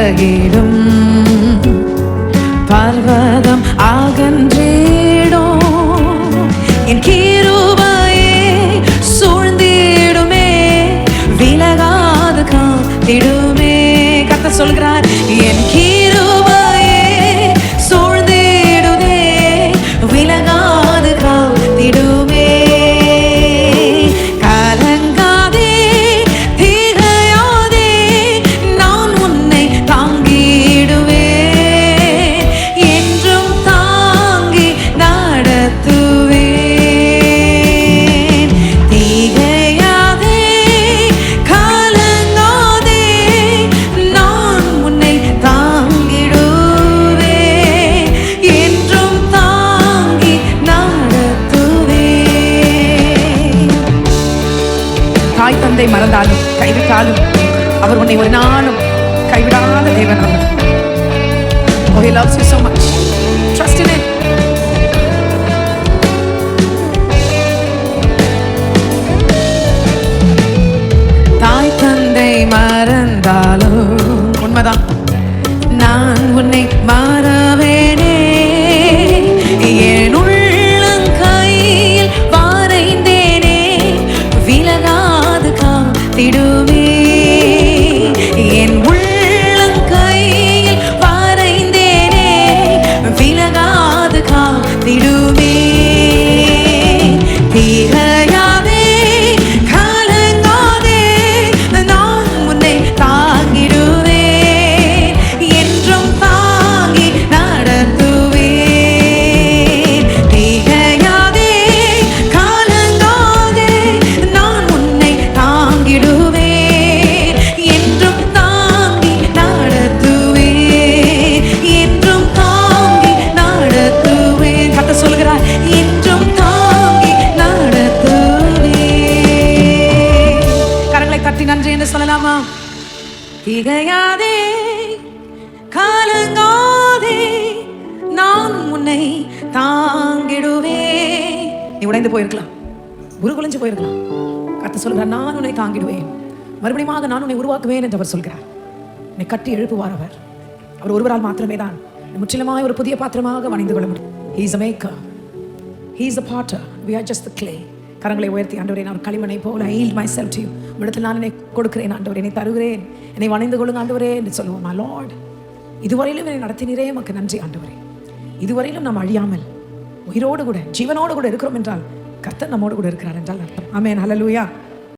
விலகிடும், பர்வதம் அகன்றிடும். என் கிருபையே சூழ்ந்திடுமே, விலகாது காத்திடுமே. கர்த்தர் சொல்கிறார், என் கிருபையே சூழ்ந்திடுமே, விலகாது காத்திடுமே. கலங்காதே, திகையாதே, நான் உன்னை தாங்கிடுவேன், என்றும் தாங்கி நடத்துவேன். திகையாதே, கலங்காதே, நான் உன்னை தாங்கிடுவேன், என்றும் தாங்கி நடத்துவேன். தாய் தந்தை மறந்தாலும் கைவிட்டாலும் அவர் உன்னை ஒரு நாளும் கைவிடாத தேவன் அவர். Oh, he loves you so much. Trust in him. தாய் தந்தை மறந்தாலும் உண்மைதான், நான் உன்னை மறவேனே. என் உள்ளங்கையில் வரைந்தேனே, விலகாது காத்திடுவே. என் உள்ளங்கையில் வரைந்தேனே, விலகாது காத்திடுவே. திகையாதே, கலங்காதே, நான் உன்னை தாங்கிடுவேன், என்றும் தாங்கி நடத்துவேன். திகையாதே, கலங்காதே, நான் உன்னை தாங்கிடுவேன், என்றும் தாங்கி நடத்துவேன், என்றும் தாங்கி நடத்துவேன். கர்த்தர் சொல்கிறார், என்றும் தாங்கி நடத்துவேன். கரங்களை தட்டி நன்றி என்று சொல்லலாமா? திகையாதே, கலங்காதே, நான் உன்னை தாங்கிடுவேன். நீ உடைந்து போயிருக்கலாம், உருகுலைஞ்சு போயிருக்கலாம். கர்த்தர் சொல்கிறார், நான் உன்னை தாங்கிடுவேன், மறுபடியும் நான் உன்னை உருவாக்குவேன் என்று அவர் சொல்கிறார். உன்னை கட்டி எழுப்புவார் அவர். அவர் ஒருவரால் மாத்திரமே தான் முற்றிலுமாய் ஒரு புதிய பாத்திரமாக வணைந்து கொள்ள முடியும். He is a maker, he is a potter, we are just the clay. கரங்களை உயர்த்தி, ஆண்டவரே, நான் களிமண்ணை போல I yield myself to you. உம்மிடத்தில் நான் என்னை கொடுக்கிறேன் ஆண்டவரே, என்னை தருகிறேன், என்னை வணைந்து கொள்ளுங்க ஆண்டவரே என்று சொல்லுவோம். My Lord, இதுவரையிலும் என்னை நடத்தினீரே, உமக்கு நன்றி ஆண்டவரே. இதுவரையிலும் நாம் அழியாமல் உயிரோடு கூட ஜீவனோடு கூட இருக்கிறோம் என்றால் கர்த்தர் நம்மோடு கூட இருக்கிறார் என்றால் அர்த்தம். ஆமென், ஹல்லேலூயா.